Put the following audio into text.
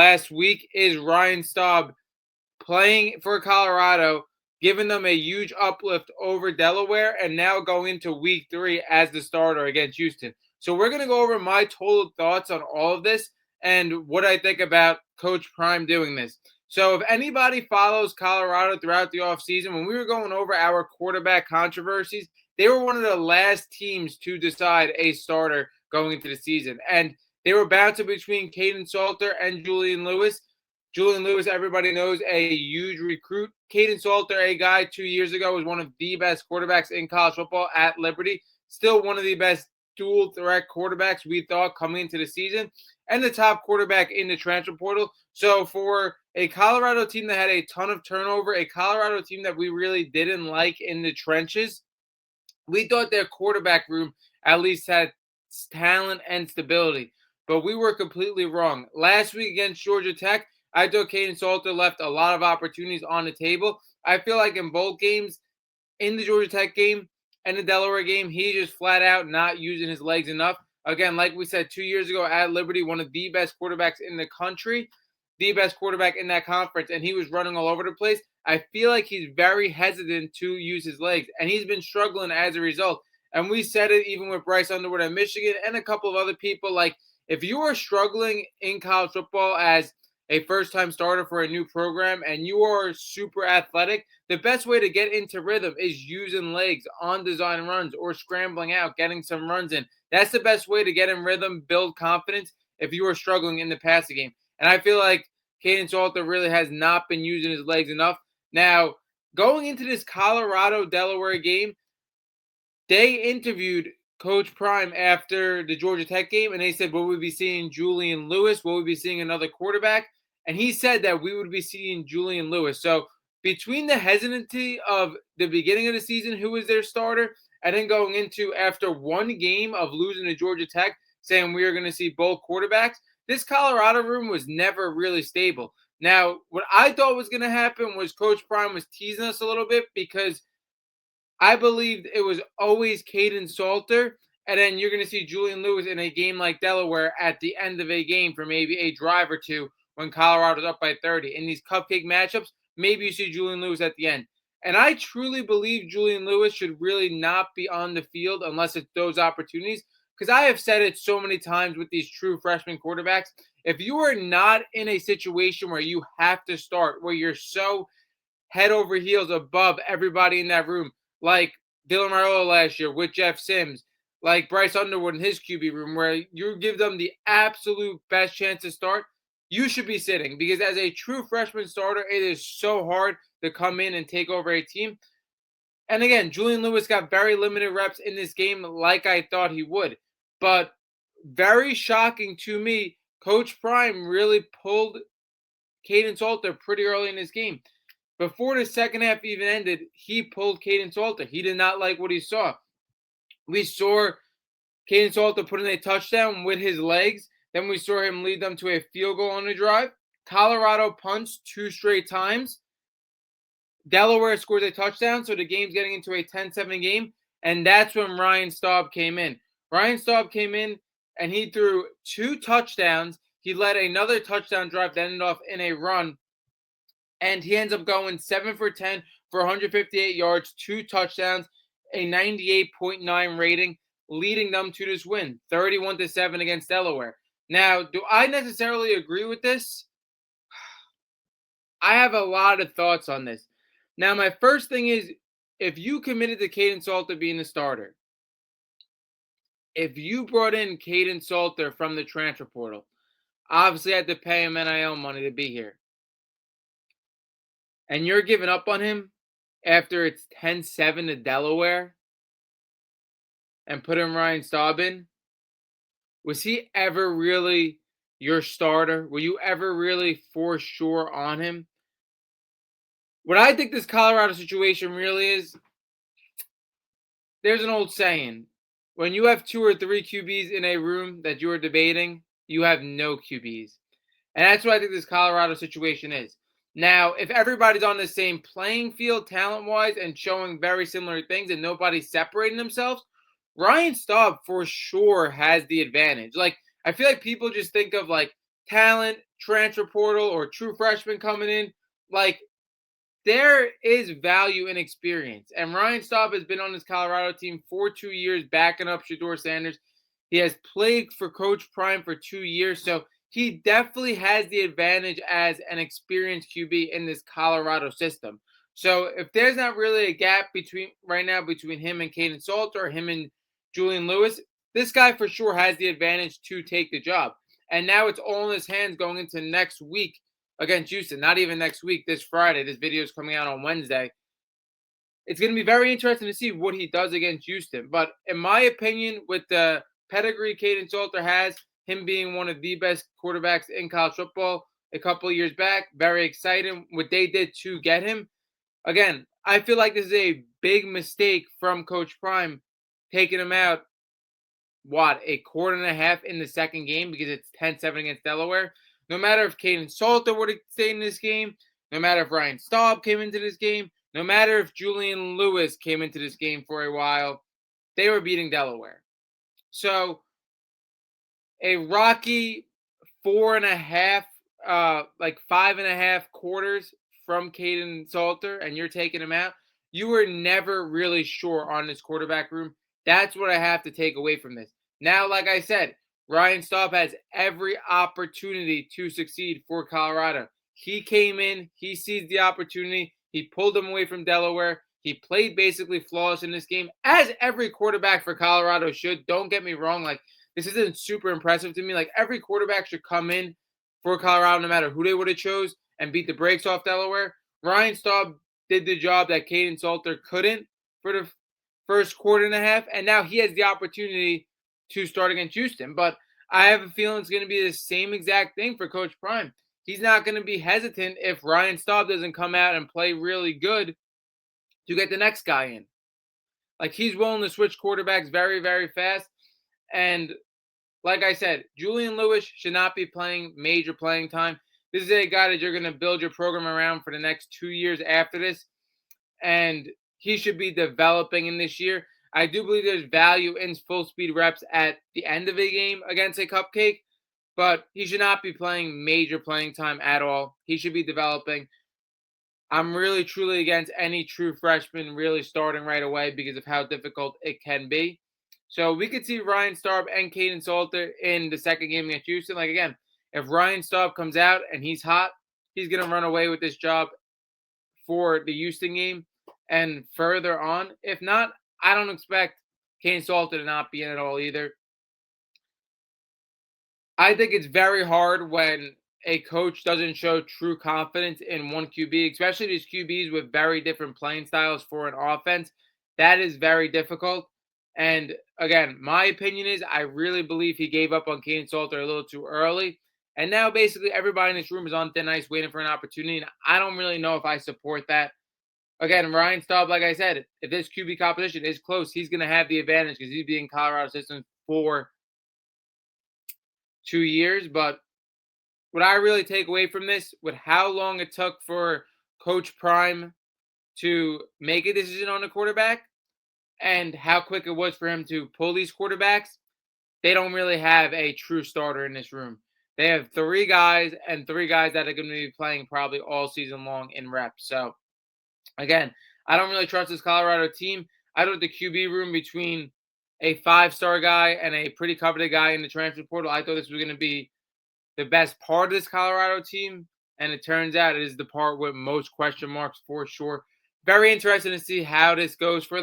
last week is Ryan Staub playing for Colorado, giving them a huge uplift over Delaware, and now going into week 3 as the starter against Houston. So we're going to go over my total thoughts on all of this and what I think about Coach Prime doing this. So if anybody follows Colorado throughout the offseason, when we were going over our quarterback controversies, they were one of the last teams to decide a starter going into the season. And they were bouncing between Caden Salter and Julian Lewis. Julian Lewis, everybody knows, a huge recruit. Caden Salter, a guy 2 years ago, was one of the best quarterbacks in college football at Liberty. Still one of the best dual threat quarterbacks we thought coming into the season, and the top quarterback in the transfer portal. So for a Colorado team that had a ton of turnover, a Colorado team that we really didn't like in the trenches, we thought their quarterback room at least had talent and stability. But we were completely wrong. Last week against Georgia Tech, I thought Caden Salter left a lot of opportunities on the table. I feel like in both games, in the Georgia Tech game and the Delaware game, he just flat out not using his legs enough. Again, like we said 2 years ago at Liberty, one of the best quarterbacks in the country, the best quarterback in that conference, and he was running all over the place. I feel like he's very hesitant to use his legs, and he's been struggling as a result. And we said it even with Bryce Underwood at Michigan and a couple of other people. Like, if you are struggling in college football as a first-time starter for a new program and you are super athletic, the best way to get into rhythm is using legs on design runs or scrambling out, getting some runs in. That's the best way to get in rhythm, build confidence if you are struggling in the passing game. And I feel like Caden Salter really has not been using his legs enough. Now, going into this Colorado-Delaware game, they interviewed Coach Prime after the Georgia Tech game, and they said, will we be seeing Julian Lewis? Will we be seeing another quarterback? And he said that we would be seeing Julian Lewis. So between the hesitancy of the beginning of the season, who was their starter, and then going into after one game of losing to Georgia Tech, saying we are going to see both quarterbacks, this Colorado room was never really stable. Now, what I thought was going to happen was Coach Prime was teasing us a little bit because I believed it was always Caden Salter, and then you're going to see Julian Lewis in a game like Delaware at the end of a game for maybe a drive or two when Colorado's up by 30. In these cupcake matchups, maybe you see Julian Lewis at the end. And I truly believe Julian Lewis should really not be on the field unless it's those opportunities, because I have said it so many times with these true freshman quarterbacks. If you are not in a situation where you have to start, where you're so head over heels above everybody in that room, like Dylan Raiola last year with Jeff Sims, like Bryce Underwood in his QB room, where you give them the absolute best chance to start, you should be sitting, because as a true freshman starter, it is so hard to come in and take over a team. And again, Julian Lewis got very limited reps in this game like I thought he would. But very shocking to me, Coach Prime really pulled Caden Salter pretty early in this game. Before the second half even ended, he pulled Caden Salter. He did not like what he saw. We saw Caden Salter put in a touchdown with his legs. Then we saw him lead them to a field goal on the drive. Colorado punts 2 straight times. Delaware scores a touchdown, so the game's getting into a 10-7 game. And that's when Ryan Staub came in. Ryan Staub came in, and he threw 2 touchdowns. He led another touchdown drive that ended off in a run. And he ends up going 7 for 10 for 158 yards, 2 touchdowns, a 98.9 rating, leading them to this win, 31-7 against Delaware. Now, do I necessarily agree with this? I have a lot of thoughts on this. Now, my first thing is, if you committed to Caden Salter being the starter, if you brought in Caden Salter from the transfer portal, obviously I had to pay him NIL money to be here, and you're giving up on him after it's 10-7 to Delaware and putting Ryan Staub in, was he ever really your starter? Were you ever really for sure on him? What I think this Colorado situation really is, there's an old saying, when you have 2 or 3 QBs in a room that you are debating, you have no QBs. And that's what I think this Colorado situation is. Now, if everybody's on the same playing field talent-wise and showing very similar things and nobody's separating themselves, Ryan Staub for sure has the advantage. Like, I feel like people just think of like talent, transfer portal or true freshman coming in. Like, there is value in experience. And Ryan Staub has been on this Colorado team for 2 years, backing up Shador Sanders. He has played for Coach Prime for 2 years. So he definitely has the advantage as an experienced QB in this Colorado system. So if there's not really a gap between right now between him and Caden Salter or him and Julian Lewis, this guy for sure has the advantage to take the job. And now it's all in his hands going into next week against Houston. Not even next week, this Friday. This video is coming out on Wednesday. It's going to be very interesting to see what he does against Houston. But in my opinion, with the pedigree Caden Salter has, him being one of the best quarterbacks in college football a couple of years back, very exciting what they did to get him. Again, I feel like this is a big mistake from Coach Prime taking him out, a quarter and a half in the second game because it's 10-7 against Delaware. No matter if Caden Salter would have stayed in this game, no matter if Ryan Staub came into this game, no matter if Julian Lewis came into this game for a while, they were beating Delaware. So a rocky 4.5, 5.5 quarters from Caden Salter, and you're taking him out. You were never really sure on this quarterback room. That's what I have to take away from this. Now, like I said, Ryan Staub has every opportunity to succeed for Colorado. He came in, he seized the opportunity, he pulled them away from Delaware. He played basically flawless in this game, as every quarterback for Colorado should. Don't get me wrong. Like, this isn't super impressive to me. Like, every quarterback should come in for Colorado, no matter who they would have chose, and beat the brakes off Delaware. Ryan Staub did the job that Caden Salter couldn't for the first quarter and a half, and now he has the opportunity to start against Houston. But I have a feeling it's going to be the same exact thing for Coach Prime. He's not going to be hesitant if Ryan Staub doesn't come out and play really good to get the next guy in. Like, he's willing to switch quarterbacks very, very fast. And like I said, Julian Lewis should not be playing major playing time. This is a guy that you're going to build your program around for the next 2 years after this. And he should be developing in this year. I do believe there's value in full speed reps at the end of a game against a cupcake, but he should not be playing major playing time at all. He should be developing. I'm really truly against any true freshman really starting right away because of how difficult it can be. So we could see Ryan Staub and Caden Salter in the second game against Houston. Like, again, if Ryan Staub comes out and he's hot, he's going to run away with this job for the Houston game and further on. If not, I don't expect Caden Salter to not be in at all either. I think it's very hard when a coach doesn't show true confidence in one QB, especially these QBs with very different playing styles for an offense. That is very difficult. And again, my opinion is I really believe he gave up on Caden Salter a little too early. And now basically everybody in this room is on thin ice waiting for an opportunity. And I don't really know if I support that. Again, Ryan Staub, like I said, if this QB competition is close, he's going to have the advantage because he's been in Colorado system for 2 years. But what I really take away from this, with how long it took for Coach Prime to make a decision on the quarterback and how quick it was for him to pull these quarterbacks, they don't really have a true starter in this room. They have 3 guys and 3 guys that are going to be playing probably all season long in reps. So, again, I don't really trust this Colorado team. I thought the QB room between a 5-star guy and a pretty coveted guy in the transfer portal, I thought this was going to be the best part of this Colorado team, and it turns out it is the part with most question marks for sure. Very interesting to see how this goes for them.